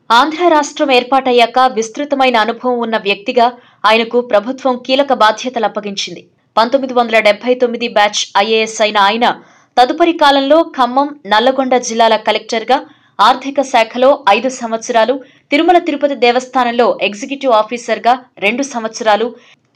ఆంధ్ర రాష్ట్రం ఏర్పాటయ్యాక విస్తృతమైన అనుభవం ఉన్న వ్యక్తిగా ఆయనకు ప్రభుత్వం కీలక బాధ్యతలు అప్పగించింది. 1979 బ్యాచ్ ఐఏఎస్ అయిన ఆయన తదుపరి కాలంలో ఖమ్మం, నల్లగొండ జిల్లాల కలెక్టర్గా, ఆర్థిక శాఖలో 5 సంవత్సరాలు, తిరుమల తిరుపతి దేవస్థానంలో ఎగ్జిక్యూటివ్ ఆఫీసర్గా 2 సంవత్సరాలు,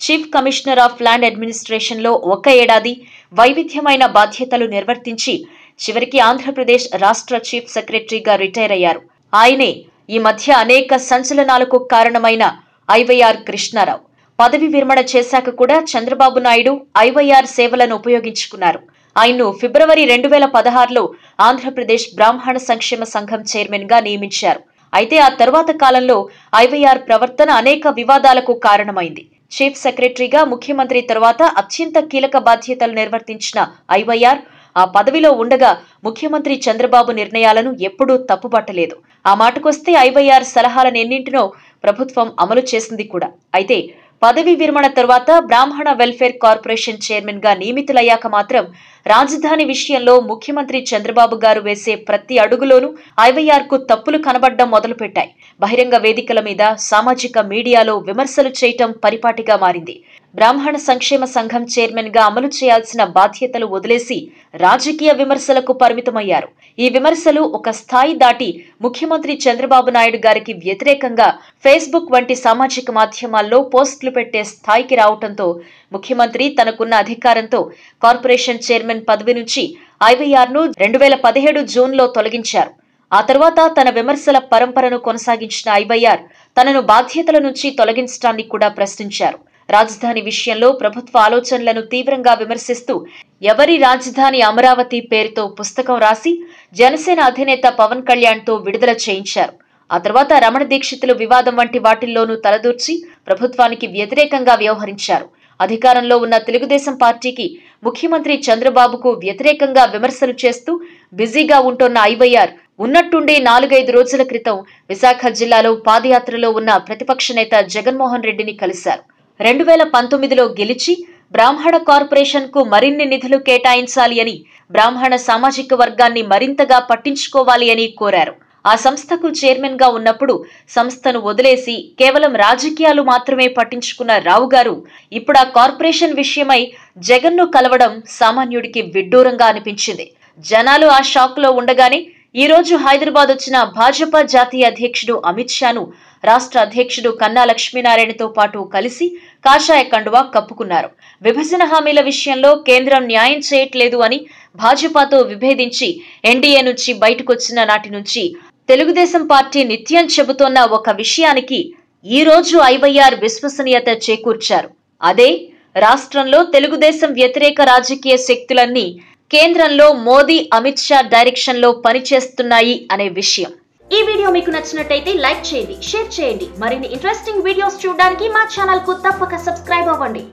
చీఫ్ కమిషనర్ ఆఫ్ ల్యాండ్ అడ్మినిస్ట్రేషన్లో 1 ఏడాది వైవిధ్యమైన బాధ్యతలు నిర్వర్తించి చివరికి ఆంధ్రప్రదేశ్ రాష్ట్ర చీఫ్ సెక్రటరీగా రిటైర్ అయ్యారు. ఆయనే ఈ మధ్య అనేక సంచలనాలకు కారణమైన ఐవైఆర్ కృష్ణారావు. పదవి విరమణ చేశాక కూడా చంద్రబాబు నాయుడు ఐవైఆర్ సేవలను ఉపయోగించుకున్నారు. ఆయన్ను ఫిబ్రవరి 2016లో ఆంధ్రప్రదేశ్ బ్రాహ్మణ సంక్షేమ సంఘం చైర్మన్ గా నియమించారు. అయితే ఆ తర్వాత కాలంలో ఐవైఆర్ ప్రవర్తన అనేక వివాదాలకు కారణమైంది. చీఫ్ సెక్రటరీగా ముఖ్యమంత్రి తర్వాత అత్యంత కీలక బాధ్యతలు నిర్వర్తించిన ఐవైఆర్ ఆ పదవిలో ఉండగా ముఖ్యమంత్రి చంద్రబాబు నిర్ణయాలను ఎప్పుడూ తప్పుపట్టలేదు. ఆ మాటకొస్తే ఐవైఆర్ సలహాలనెన్నింటినో ప్రభుత్వం అమలు చేసింది కూడా. అయితే పదవి విరమణ తర్వాత బ్రాహ్మణ వెల్ఫేర్ కార్పొరేషన్ చైర్మన్ గా నియమితులయ్యాక మాత్రం రాజధాని విషయంలో ముఖ్యమంత్రి చంద్రబాబు గారు వేసే ప్రతి అడుగులోనూ ఐవైఆర్ కు తప్పులు కనబడ్డం మొదలుపెట్టాయి. బహిరంగ వేదికల మీద, సామాజిక మీడియాలో విమర్శలు చేయటం పరిపాటిగా మారింది. బ్రాహ్మణ సంక్షేమ సంఘం చైర్మన్ గా అమలు చేయాల్సిన బాధ్యతలు వదిలేసి రాజకీయ విమర్శలకు పరిమితమయ్యారు. ఈ విమర్శలు ఒక స్థాయి దాటి ముఖ్యమంత్రి చంద్రబాబు నాయుడు గారికి వ్యతిరేకంగా ఫేస్బుక్ వంటి సామాజిక మాధ్యమాల్లో పోస్టులు పెట్టే స్థాయికి రావడంతో ముఖ్యమంత్రి తనకున్న అధికారంతో కార్పొరేషన్ చైర్మన్ పదవి నుంచి ఐవైఆర్ ను 2017 జూన్లో తొలగించారు. ఆ తర్వాత తన విమర్శల పరంపరను కొనసాగించిన ఐవైఆర్ తనను బాధ్యతల నుంచి తొలగించడాన్ని కూడా ప్రశ్నించారు. రాజధాని విషయంలో ప్రభుత్వ ఆలోచనలను తీవ్రంగా విమర్శిస్తూ ఎవరి రాజధాని అమరావతి పేరుతో పుస్తకం రాసి జనసేన అధినేత పవన్ కళ్యాణ్ తో విడుదల చేయించారు. ఆ తర్వాత రమణ దీక్షితులు వివాదం వంటి వాటిల్లోనూ తలదూర్చి ప్రభుత్వానికి వ్యతిరేకంగా వ్యవహరించారు. అధికారంలో ఉన్న తెలుగుదేశం పార్టీకి, ముఖ్యమంత్రి చంద్రబాబుకు వ్యతిరేకంగా విమర్శలు చేస్తూ బిజీగా ఉంటున్న ఐవైఆర్ ఉన్నట్టుండి 4-5 రోజుల క్రితం విశాఖ జిల్లాలో పాదయాత్రలో ఉన్న ప్రతిపక్ష నేత జగన్మోహన్ రెడ్డిని కలిశారు. 2019లో గెలిచి బ్రాహ్మణ కార్పొరేషన్ కు మరిన్ని నిధులు కేటాయించాలి అని, బ్రాహ్మణ సామాజిక వర్గాన్ని మరింతగా పట్టించుకోవాలి అని కోరారు. ఆ సంస్థకు చైర్మన్ గా ఉన్నప్పుడు సంస్థను వదిలేసి కేవలం రాజకీయాలు మాత్రమే పట్టించుకున్న రావు గారు ఇప్పుడు ఆ కార్పొరేషన్ విషయమై జగన్ను కలవడం సామాన్యుడికి విడ్డూరంగా అనిపించింది. జనాలు ఆ షాక్ లో ఉండగానే ఈ రోజు హైదరాబాద్ వచ్చిన భాజపా జాతీయ అధ్యక్షుడు అమిత్ షాను రాష్ట్ర అధ్యక్షుడు కన్నా లక్ష్మీనారాయణతో పాటు కలిసి కాషాయ కండువా కప్పుకున్నారు. విభజన హామీల విషయంలో కేంద్రం న్యాయం చేయట్లేదు అని భాజపాతో విభేదించి ఎన్డీఏ నుంచి బయటకొచ్చిన నాటి నుంచి తెలుగుదేశం పార్టీ నిత్యం చెబుతోన్న ఒక విషయానికి ఈ రోజు ఐవైఆర్ విశ్వసనీయత చేకూర్చారు. అదే రాష్ట్రంలో తెలుగుదేశం వ్యతిరేక రాజకీయ శక్తులన్నీ కేంద్రంలో మోదీ, అమిత్ షా డైరెక్షన్ లో పనిచేస్తున్నాయి అనే విషయం. ఈ వీడియో మీకు నచ్చినట్టయితే లైక్ చేయండి, షేర్ చేయండి. మరిన్ని ఇంట్రెస్టింగ్ వీడియోస్ చూడడానికి మా ఛానల్ కు తప్పక సబ్స్క్రైబ్ అవ్వండి.